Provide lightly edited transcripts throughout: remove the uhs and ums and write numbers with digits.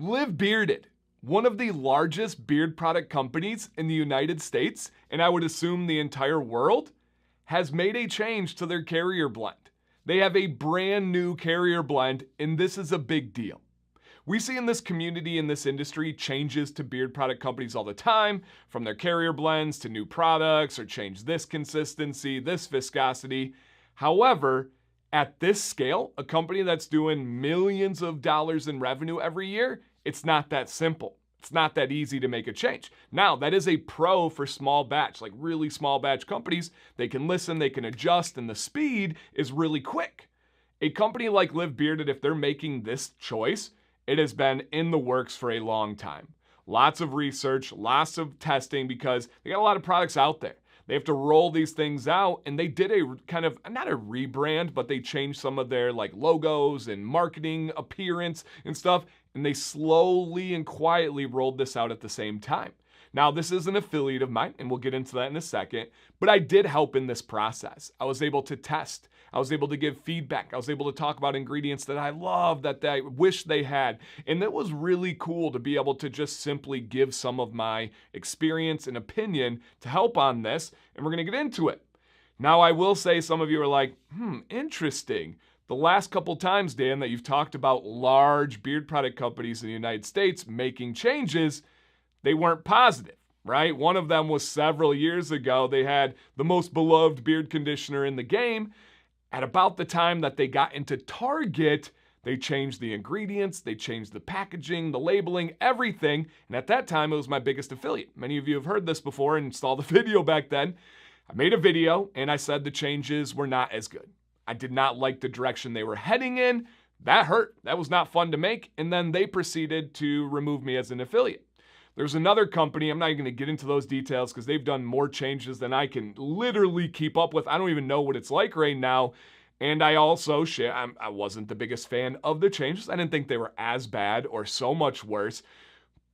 Live Bearded, one of the largest beard product companies in the United States, and I would assume the entire world, has made a change to their carrier blend. They have a brand new carrier blend, and this is a big deal. We see in this community, in this industry, changes to beard product companies all the time, from their carrier blends to new products, or change this consistency, this viscosity. However, at this scale, a company that's doing millions of dollars in revenue every year, it's not that simple. It's not that easy to make a change. Now, that is a pro for small batch, like really small batch companies. They can listen, they can adjust, and the speed is really quick. A company like Live Bearded, if they're making this choice, it has been in the works for a long time. Lots of research, lots of testing, because they got a lot of products out there. They have to roll these things out, and they did a kind of, not a rebrand, but they changed some of their like logos and marketing appearance and stuff, and they slowly and quietly rolled this out at the same time. Now, this is an affiliate of mine, and we'll get into that in a second, but I did help in this process. I was able to test. I was able to give feedback. I was able to talk about ingredients that I love, that I wish they had. And it was really cool to be able to just simply give some of my experience and opinion to help on this, and we're going to get into it. Now, I will say some of you are like, interesting. The last couple times, Dan, that you've talked about large beard product companies in the United States making changes, they weren't positive, right? One of them was several years ago. They had the most beloved beard conditioner in the game. At about the time that they got into Target, they changed the ingredients, they changed the packaging, the labeling, everything. And at that time, it was my biggest affiliate. Many of you have heard this before and saw the video back then. I made a video and I said the changes were not as good. I did not like the direction they were heading in. That hurt. That was not fun to make. And then they proceeded to remove me as an affiliate. There's another company, I'm not even going to get into those details because they've done more changes than I can literally keep up with. I don't even know what it's like right now. And I also I wasn't the biggest fan of the changes. I didn't think they were as bad or so much worse,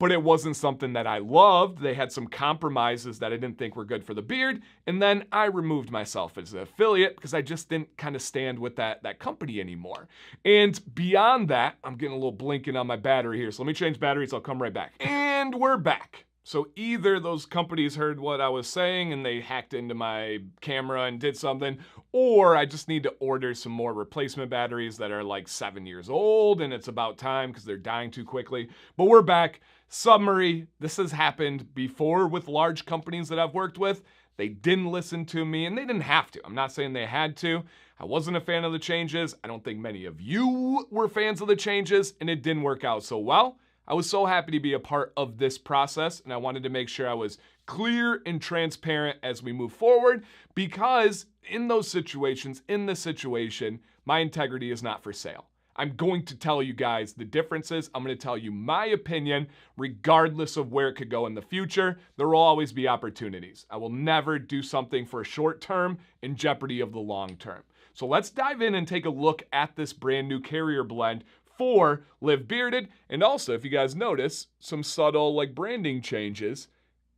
but it wasn't something that I loved. They had some compromises that I didn't think were good for the beard. And then I removed myself as an affiliate because I just didn't kind of stand with that company anymore. And beyond that, I'm getting a little blinking on my battery here. So let me change batteries. I'll come right back. And we're back. So either those companies heard what I was saying and they hacked into my camera and did something, or I just need to order some more replacement batteries that are like 7 years old and it's about time because they're dying too quickly. But we're back. Summary, this has happened before with large companies that I've worked with. They didn't listen to me and they didn't have to. I'm not saying they had to. I wasn't a fan of the changes. I don't think many of you were fans of the changes and it didn't work out so well. I was so happy to be a part of this process and I wanted to make sure I was clear and transparent as we move forward because in those situations, in this situation, my integrity is not for sale. I'm going to tell you guys the differences. I'm going to tell you my opinion, regardless of where it could go in the future. There will always be opportunities. I will never do something for a short term in jeopardy of the long term. So let's dive in and take a look at this brand new carrier blend for Live Bearded. And also, if you guys notice, some subtle like branding changes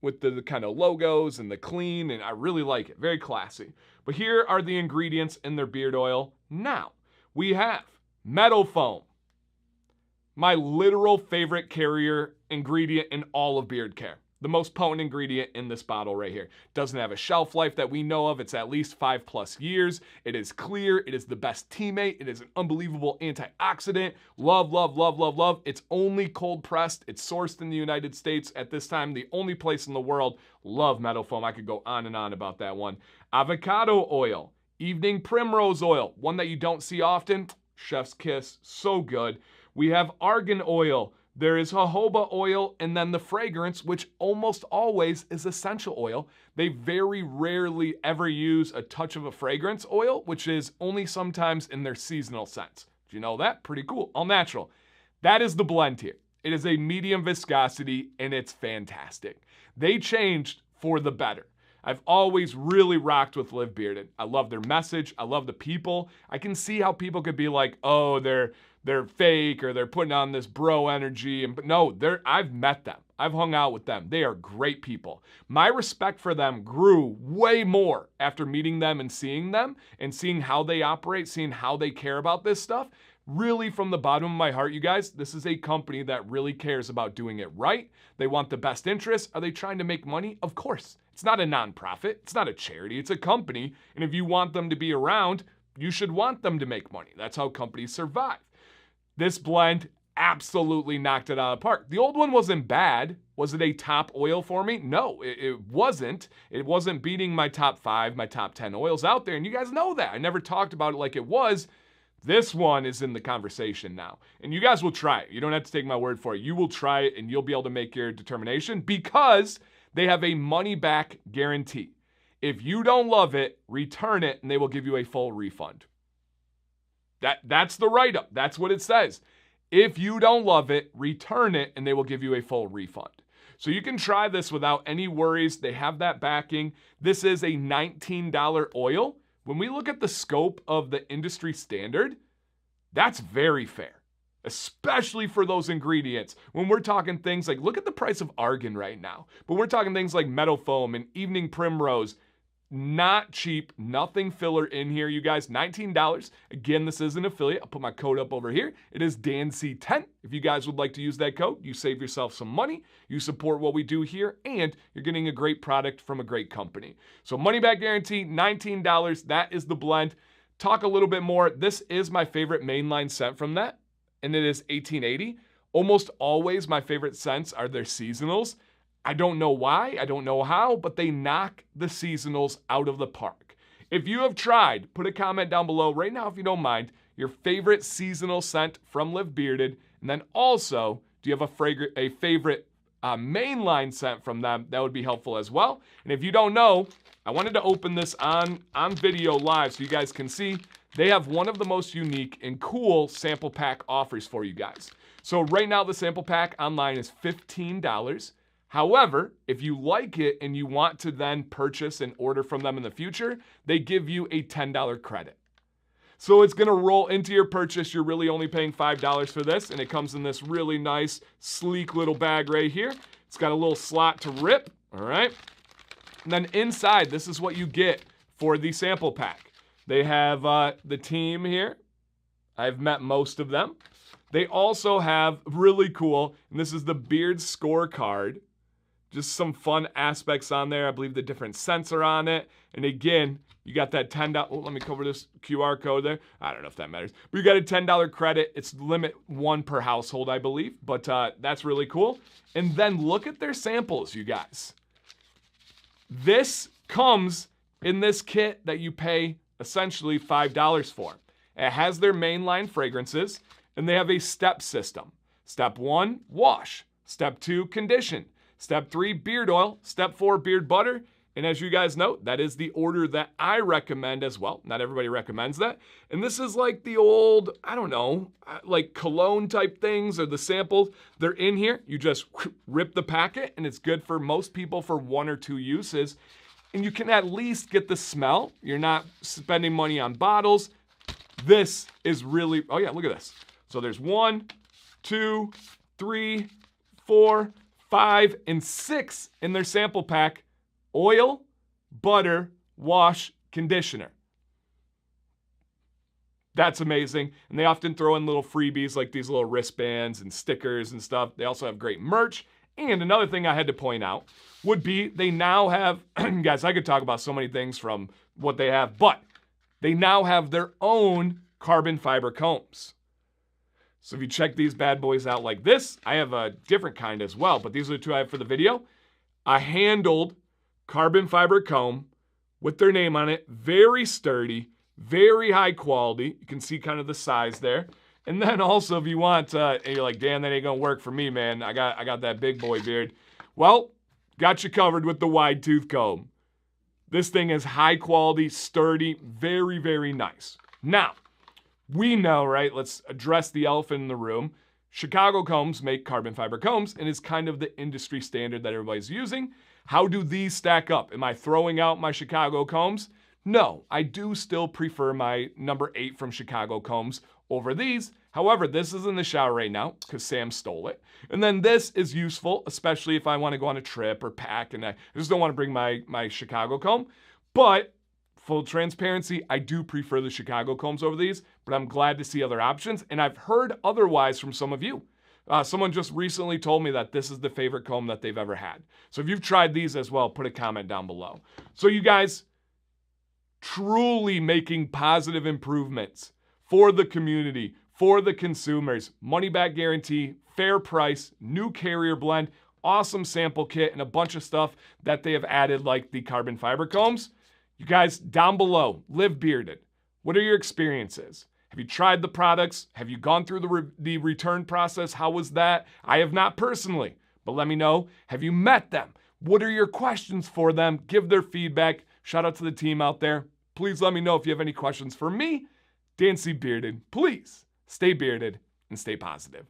with the kind of logos and the clean, and I really like it. Very classy. But here are the ingredients in their beard oil. Now, we have metal foam, my literal favorite carrier ingredient in all of beard care. The most potent ingredient in this bottle right here. Doesn't have a shelf life that we know of. It's at least 5+ years. It is clear. It is the best teammate. It is an unbelievable antioxidant. Love, love, love, love, love. It's only cold pressed. It's sourced in the United States at this time. The only place in the world. Love metal foam. I could go on and on about that one. Avocado oil. Evening primrose oil. One that you don't see often. Chef's kiss. So good. We have argan oil. There is jojoba oil and then the fragrance, which almost always is essential oil. They very rarely ever use a touch of a fragrance oil, which is only sometimes in their seasonal scents. Do you know that? Pretty cool. All natural. That is the blend here. It is a medium viscosity and it's fantastic. They changed for the better. I've always really rocked with Live Bearded. I love their message. I love the people. I can see how people could be like, oh, they're fake or they're putting on this bro energy. But no, I've met them. I've hung out with them. They are great people. My respect for them grew way more after meeting them and seeing how they operate, seeing how they care about this stuff. really from the bottom of my heart, you guys, this is a company that really cares about doing it right. They want the best interests. Are they trying to make money? Of course. It's not a nonprofit. It's not a charity. It's a company. And if you want them to be around, you should want them to make money. That's how companies survive. This blend absolutely knocked it out of the park. The old one wasn't bad. Was it a top oil for me? No, it wasn't. It wasn't beating my top 5, my top 10 oils out there. And you guys know that. I never talked about it like it was. This one is in the conversation now. And you guys will try it. You don't have to take my word for it. You will try it and you'll be able to make your determination because they have a money-back guarantee. If you don't love it, return it and they will give you a full refund. That's the write-up. That's what it says. If you don't love it, return it and they will give you a full refund. So you can try this without any worries. They have that backing. This is a $19 oil. When we look at the scope of the industry standard, that's very fair, especially for those ingredients. When we're talking things like, look at the price of argan right now, but we're talking things like meadow foam and evening primrose. Not cheap, nothing filler in here, you guys. $19. Again, this is an affiliate. I'll put my code up over here. It is DanC10. If you guys would like to use that code, you save yourself some money, you support what we do here, and you're getting a great product from a great company. So money back guarantee, $19. That is the blend. Talk a little bit more. This is my favorite mainline scent from that, and it is 1880. Almost always my favorite scents are their seasonals. I don't know why, I don't know how, but they knock the seasonals out of the park. If you have tried, put a comment down below right now if you don't mind, your favorite seasonal scent from Live Bearded, and then also, do you have a favorite mainline scent from them? That would be helpful as well. And if you don't know, I wanted to open this on video live so you guys can see. They have one of the most unique and cool sample pack offers for you guys. So right now the sample pack online is $15. However, if you like it and you want to then purchase and order from them in the future, they give you a $10 credit. So it's gonna roll into your purchase. You're really only paying $5 for this, and it comes in this really nice, sleek little bag right here. It's got a little slot to rip, all right? And then inside, this is what you get for the sample pack. They have the team here. I've met most of them. They also have really cool, and this is the Beard Scorecard. Just some fun aspects on there. I believe the different scents are on it. And again, you got that $10. Oh, let me cover this QR code there. I don't know if that matters. But you got a $10 credit. It's limit 1 per household, I believe. But that's really cool. And then look at their samples, you guys. This comes in this kit that you pay essentially $5 for. It has their mainline fragrances, and they have a step system. Step 1, wash. Step 2, condition. Step 3, beard oil. Step 4, beard butter. And as you guys know, that is the order that I recommend as well. Not everybody recommends that. And this is like the old, I don't know, like cologne type things or the samples. They're in here. You just rip the packet and it's good for most people for 1 or 2 uses. And you can at least get the smell. You're not spending money on bottles. This is really, oh yeah, look at this. So there's 1, 2, 3, 4, 5, and 6 in their sample pack. Oil, butter, wash, conditioner. That's amazing. And they often throw in little freebies like these little wristbands and stickers and stuff. They also have great merch. And another thing I had to point out would be they now have, guys, I could talk about so many things from what they have, but they now have their own carbon fiber combs. So if you check these bad boys out like this, I have a different kind as well, but these are the 2 I have for the video. A handled carbon fiber comb with their name on it. Very sturdy, very high quality. You can see kind of the size there. And then also if you want, and you're like, damn, that ain't gonna work for me, man. I got that big boy beard. Well, got you covered with the wide tooth comb. This thing is high quality, sturdy, very, very nice. Now, we know, right? Let's address the elephant in the room. Chicago combs make carbon fiber combs and is kind of the industry standard that everybody's using. How do these stack up? Am I throwing out my Chicago combs? No, I do still prefer my number 8 from Chicago combs over these. However, this is in the shower right now because Sam stole it. And then this is useful, especially if I want to go on a trip or pack and I just don't want to bring my Chicago comb. But full transparency, I do prefer the Chicago combs over these, but I'm glad to see other options. And I've heard otherwise from some of you. Someone just recently told me that this is the favorite comb that they've ever had. So if you've tried these as well, put a comment down below. So you guys, truly making positive improvements for the community, for the consumers. Money back guarantee, fair price, new carrier blend, awesome sample kit, and a bunch of stuff that they have added like the carbon fiber combs. You guys down below, live bearded. What are your experiences? Have you tried the products? Have you gone through the return process? How was that? I have not personally, but let me know. Have you met them? What are your questions for them? Give their feedback. Shout out to the team out there. Please let me know if you have any questions for me. Dan C. Bearded. Please stay bearded and stay positive.